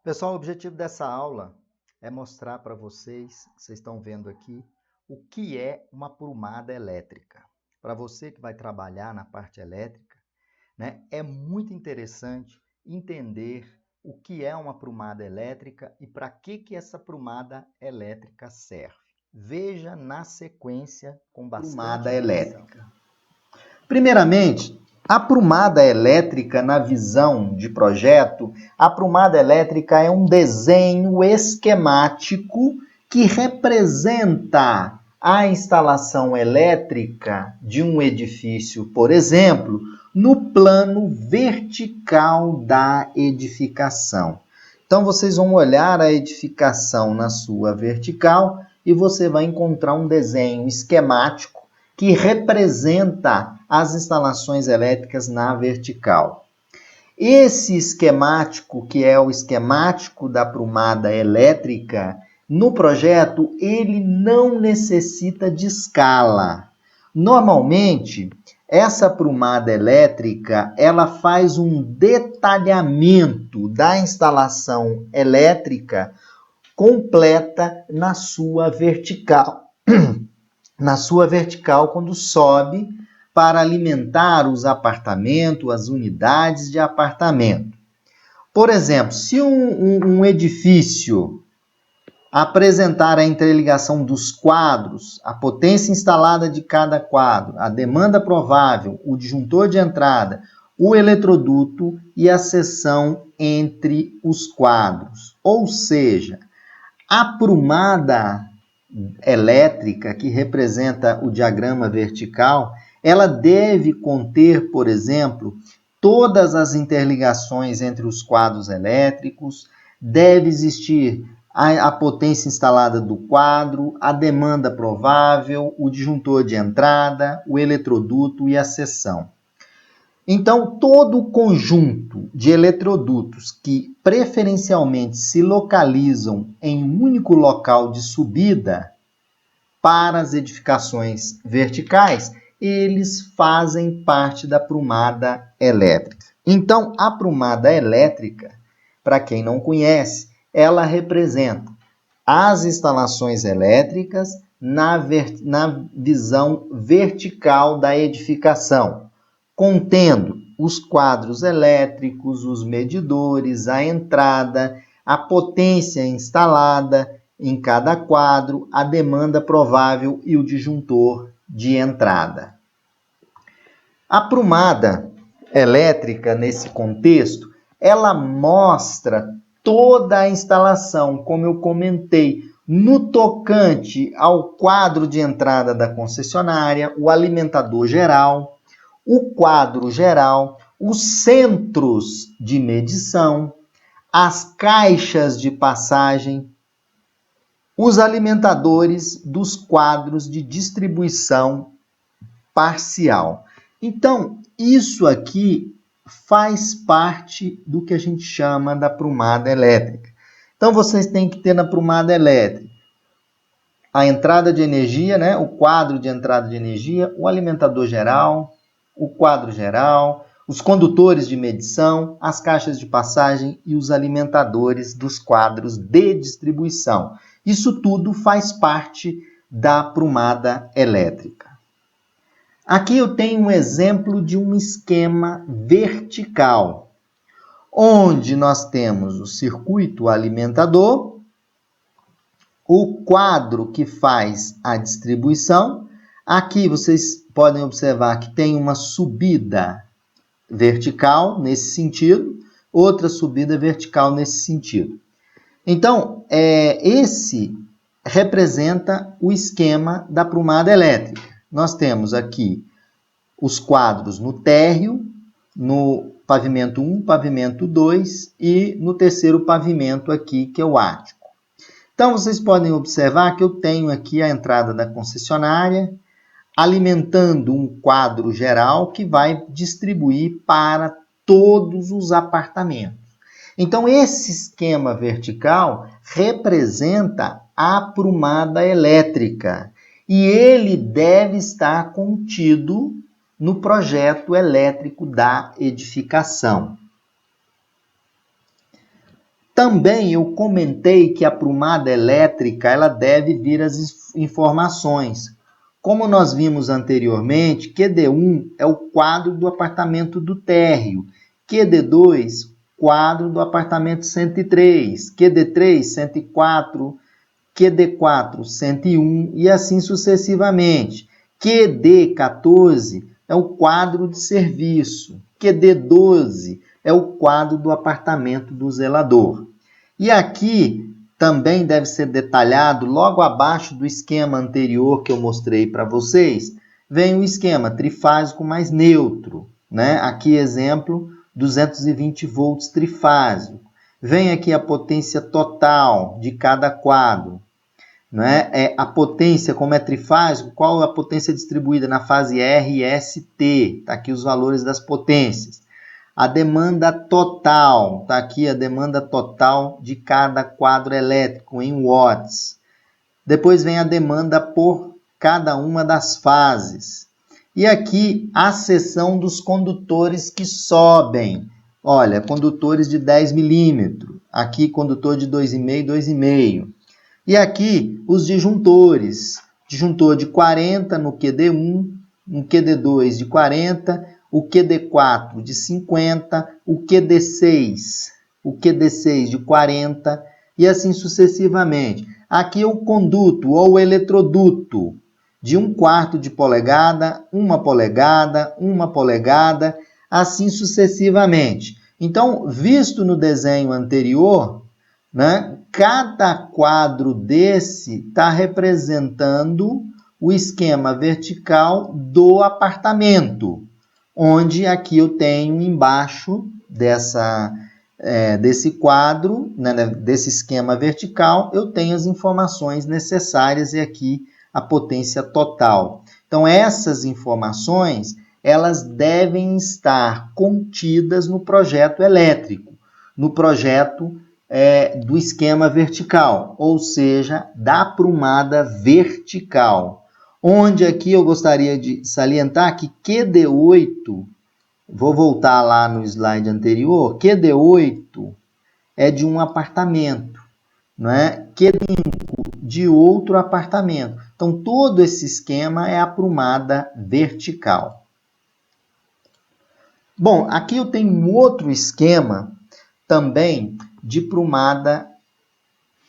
Pessoal, o objetivo dessa aula é mostrar para vocês estão vendo aqui, o que é uma prumada elétrica. Para você que vai trabalhar na parte elétrica, né, é muito interessante entender o que é uma prumada elétrica e para que essa prumada elétrica serve. Veja na sequência com bastante prumada elétrica. Primeiramente, a prumada elétrica, na visão de projeto, a prumada elétrica é um desenho esquemático que representa a instalação elétrica de um edifício, por exemplo, no plano vertical da edificação. Então, vocês vão olhar a edificação na sua vertical e você vai encontrar um desenho esquemático que representa as instalações elétricas na vertical. Esse esquemático, que é o esquemático da prumada elétrica, no projeto, ele não necessita de escala. Normalmente, essa prumada elétrica, ela faz um detalhamento da instalação elétrica completa na sua vertical. Na sua vertical, quando sobe para alimentar os apartamentos, as unidades de apartamento. Por exemplo, se um edifício apresentar a interligação dos quadros, a potência instalada de cada quadro, a demanda provável, o disjuntor de entrada, o eletroduto e a seção entre os quadros. Ou seja, a prumada elétrica, que representa o diagrama vertical, ela deve conter, por exemplo, todas as interligações entre os quadros elétricos, deve existir a potência instalada do quadro, a demanda provável, o disjuntor de entrada, o eletroduto e a seção. Então, todo o conjunto de eletrodutos que preferencialmente se localizam em um único local de subida para as edificações verticais, eles fazem parte da prumada elétrica. Então, a prumada elétrica, para quem não conhece, ela representa as instalações elétricas na visão vertical da edificação, contendo os quadros elétricos, os medidores, a entrada, a potência instalada em cada quadro, a demanda provável e o disjuntor de entrada. A prumada elétrica, nesse contexto, ela mostra toda a instalação, como eu comentei, no tocante ao quadro de entrada da concessionária, o alimentador geral, o quadro geral, os centros de medição, as caixas de passagem, os alimentadores dos quadros de distribuição parcial. Então, isso aqui faz parte do que a gente chama da prumada elétrica. Então, vocês têm que ter na prumada elétrica a entrada de energia, né? O quadro de entrada de energia, o alimentador geral, o quadro geral, os condutores de medição, as caixas de passagem e os alimentadores dos quadros de distribuição. Isso tudo faz parte da prumada elétrica. Aqui eu tenho um exemplo de um esquema vertical, onde nós temos o circuito alimentador, o quadro que faz a distribuição. Aqui vocês podem observar que tem uma subida vertical nesse sentido, outra subida vertical nesse sentido. Então, esse representa o esquema da prumada elétrica. Nós temos aqui os quadros no térreo, no pavimento 1, pavimento 2 e no terceiro pavimento aqui, que é o ático. Então, vocês podem observar que eu tenho aqui a entrada da concessionária, alimentando um quadro geral que vai distribuir para todos os apartamentos. Então, esse esquema vertical representa a prumada elétrica e ele deve estar contido no projeto elétrico da edificação. Também eu comentei que a aprumada elétrica ela deve vir as informações. Como nós vimos anteriormente, QD1 é o quadro do apartamento do térreo, QD2, quadro do apartamento 103, QD3, 104, QD4, 101 e assim sucessivamente. QD14 é o quadro de serviço, QD12 é o quadro do apartamento do zelador. E aqui também deve ser detalhado, logo abaixo do esquema anterior que eu mostrei para vocês, vem o esquema trifásico mais neutro, né? Aqui exemplo, 220 volts trifásico. Vem aqui a potência total de cada quadro, né? A potência, como é trifásico, qual é a potência distribuída na fase R e ST? Está aqui os valores das potências. A demanda total, está aqui a demanda total de cada quadro elétrico em watts. Depois vem a demanda por cada uma das fases. E aqui a seção dos condutores que sobem. Olha, condutores de 10 milímetros. Aqui condutor de 2,5, 2,5. E aqui os disjuntores. Disjuntor de 40 no QD1, um QD2 de 40, o QD4 de 50, o QD6 de 40 e assim sucessivamente. Aqui o conduto ou o eletroduto de 1/4 de polegada, 1 polegada, 1 polegada, assim sucessivamente. Então, visto no desenho anterior, né, cada quadro desse está representando o esquema vertical do apartamento, onde aqui eu tenho embaixo desse quadro, né, desse esquema vertical, eu tenho as informações necessárias e aqui a potência total. Então, essas informações, elas devem estar contidas no projeto elétrico, no projeto do esquema vertical, ou seja, da aprumada vertical. Onde aqui eu gostaria de salientar que QD8, vou voltar lá no slide anterior, QD8 é de um apartamento, não é? QD5 de outro apartamento. Então, todo esse esquema é aprumada vertical. Bom, aqui eu tenho um outro esquema também de aprumada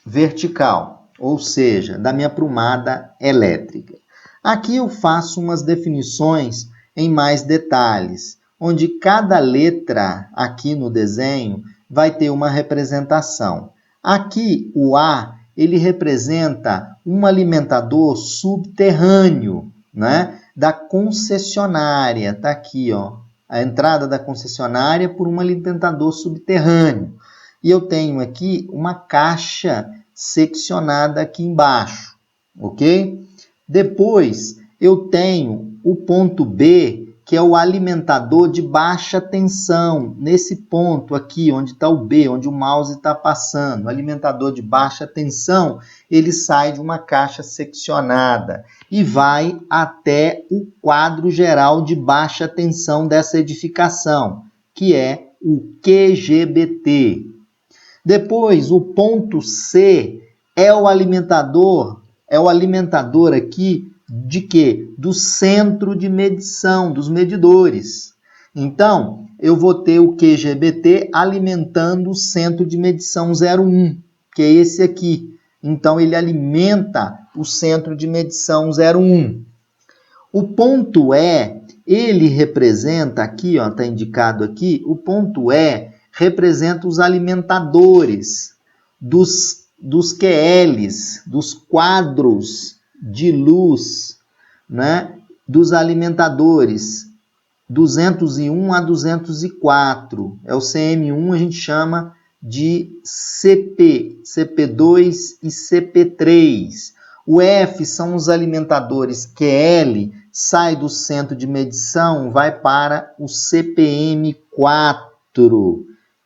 vertical, ou seja, da minha aprumada elétrica. Aqui eu faço umas definições em mais detalhes, onde cada letra aqui no desenho vai ter uma representação. Aqui o A, ele representa um alimentador subterrâneo, né, da concessionária. Está aqui, ó, a entrada da concessionária por um alimentador subterrâneo. E eu tenho aqui uma caixa seccionada aqui embaixo, ok? Depois, eu tenho o ponto B, que é o alimentador de baixa tensão. Nesse ponto aqui, onde está o B, onde o mouse está passando, o alimentador de baixa tensão, ele sai de uma caixa seccionada e vai até o quadro geral de baixa tensão dessa edificação, que é o QGBT. Depois, o ponto C é o alimentador aqui de quê? Do centro de medição, dos medidores. Então, eu vou ter o QGBT alimentando o centro de medição 01, que é esse aqui. Então, ele alimenta o centro de medição 01. O ponto E, ele representa aqui, ó, está indicado aqui, o ponto E representa os alimentadores dos QLs, dos quadros de luz, né, dos alimentadores 201 a 204. É o CM1, a gente chama de CP, CP2 e CP3. O F são os alimentadores QL, sai do centro de medição, vai para o CPM4,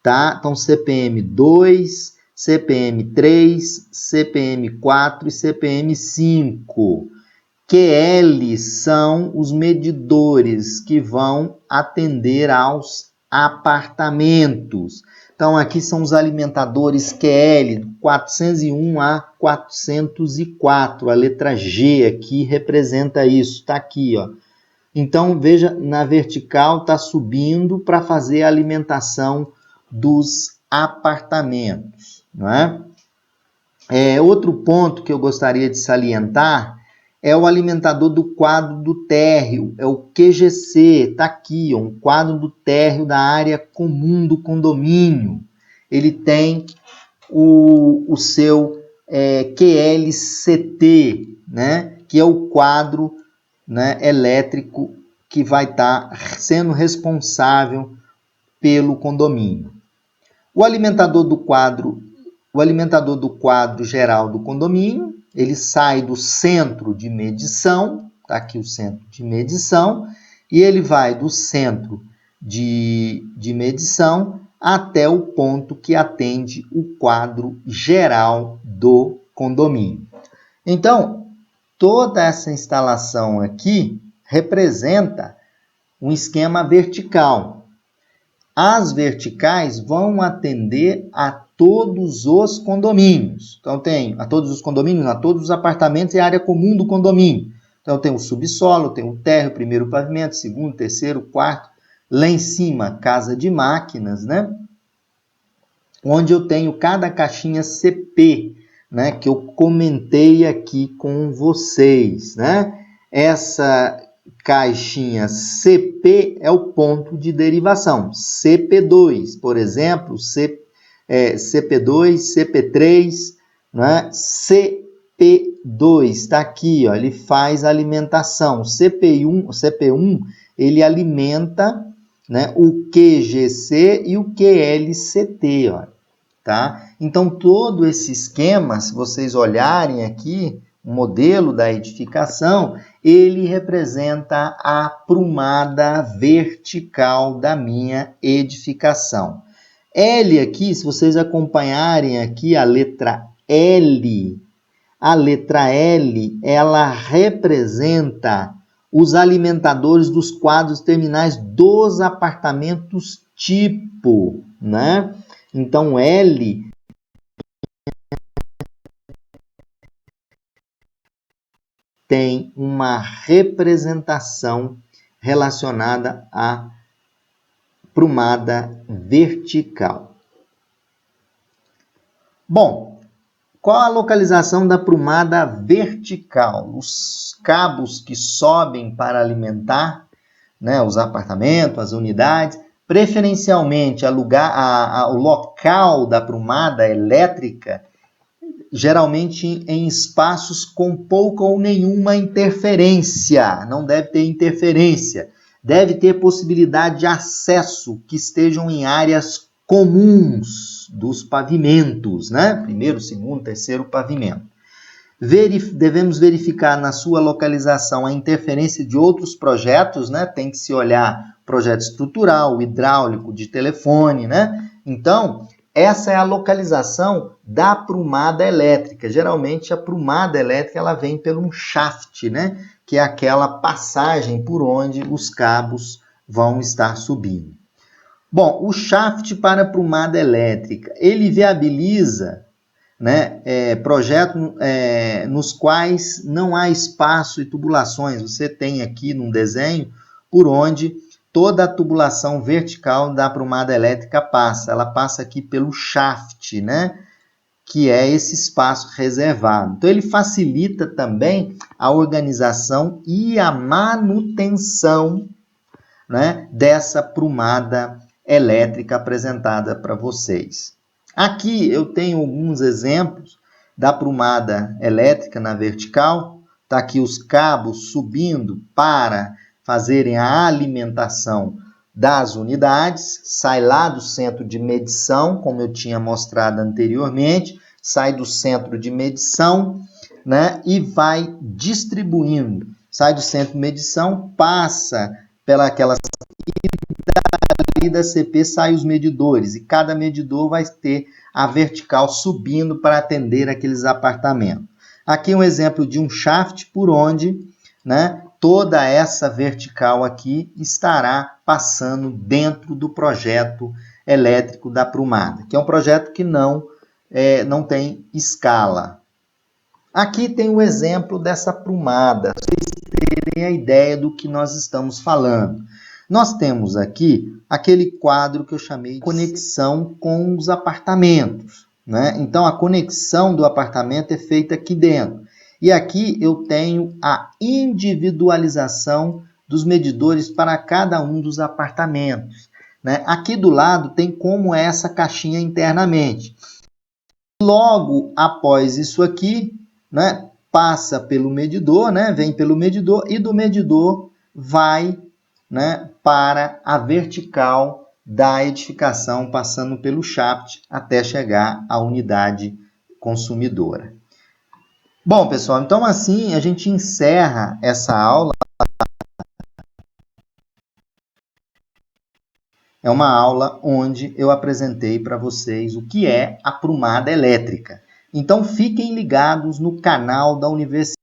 tá? Então, CPM2, CPM3, CPM4 e CPM5. QL são os medidores que vão atender aos apartamentos. Então, aqui são os alimentadores QL, 401 a 404. A letra G aqui representa isso, está aqui, ó. Então, veja, na vertical está subindo para fazer a alimentação dos apartamentos, não é? Outro ponto que eu gostaria de salientar é o alimentador do quadro do térreo, é o QGC, está aqui, ó, um quadro do térreo da área comum do condomínio. Ele tem o seu QLCT, né, que é o quadro, né, elétrico que vai estar sendo responsável pelo condomínio. O alimentador do quadro geral do condomínio, ele sai do centro de medição, está aqui o centro de medição, e ele vai do centro de medição até o ponto que atende o quadro geral do condomínio. Então, toda essa instalação aqui representa um esquema vertical. As verticais vão atender a todos os condomínios. Então, tem a todos os condomínios, a todos os apartamentos e a área comum do condomínio. Então, tem o subsolo, tem o térreo, primeiro pavimento, segundo, terceiro, quarto. Lá em cima, casa de máquinas, né? Onde eu tenho cada caixinha CP, né? Que eu comentei aqui com vocês, né? Essa caixinha CP é o ponto de derivação. CP2, por exemplo, CP2, CP3, né? CP2 está aqui, ó, ele faz a alimentação. CP1 ele alimenta, né, o QGC e o QLCT, ó, tá? Então, todo esse esquema, se vocês olharem aqui, o modelo da edificação, ele representa a aprumada vertical da minha edificação. L aqui, se vocês acompanharem aqui a letra L, ela representa os alimentadores dos quadros terminais dos apartamentos tipo, né? Então, L tem uma representação relacionada à aprumada vertical. Bom, qual a localização da aprumada vertical? Os cabos que sobem para alimentar, né, os apartamentos, as unidades, preferencialmente o local da aprumada elétrica, geralmente em espaços com pouca ou nenhuma interferência. Não deve ter interferência. Deve ter possibilidade de acesso que estejam em áreas comuns dos pavimentos, né? Primeiro, segundo, terceiro pavimento. Devemos verificar na sua localização a interferência de outros projetos, né? Tem que se olhar projeto estrutural, hidráulico, de telefone, né? Então, essa é a localização da aprumada elétrica. Geralmente, a aprumada elétrica ela vem pelo um shaft, né? Que é aquela passagem por onde os cabos vão estar subindo. Bom, o shaft para aprumada elétrica, ele viabiliza, né, projetos nos quais não há espaço e tubulações. Você tem aqui num desenho por onde toda a tubulação vertical da aprumada elétrica passa. Ela passa aqui pelo shaft, né? Que é esse espaço reservado. Então, ele facilita também a organização e a manutenção, né, dessa aprumada elétrica apresentada para vocês. Aqui eu tenho alguns exemplos da aprumada elétrica na vertical. Está aqui os cabos subindo para fazerem a alimentação das unidades, sai lá do centro de medição, como eu tinha mostrado anteriormente, sai do centro de medição, né, e vai distribuindo. Sai do centro de medição, passa pelaquelas e da CP saem os medidores, e cada medidor vai ter a vertical subindo para atender aqueles apartamentos. Aqui um exemplo de um shaft por onde, né, toda essa vertical aqui estará passando dentro do projeto elétrico da aprumada, que é um projeto que não tem escala. Aqui tem o exemplo dessa aprumada, para vocês terem a ideia do que nós estamos falando. Nós temos aqui aquele quadro que eu chamei de conexão com os apartamentos, né? Então, a conexão do apartamento é feita aqui dentro. E aqui eu tenho a individualização dos medidores para cada um dos apartamentos, né? Aqui do lado tem como é essa caixinha internamente. Logo após isso aqui, né, passa pelo medidor, né, vem pelo medidor e do medidor vai, né, para a vertical da edificação, passando pelo shaft até chegar à unidade consumidora. Bom, pessoal, então assim a gente encerra essa aula. É uma aula onde eu apresentei para vocês o que é aprumada elétrica. Então fiquem ligados no canal da Universidade.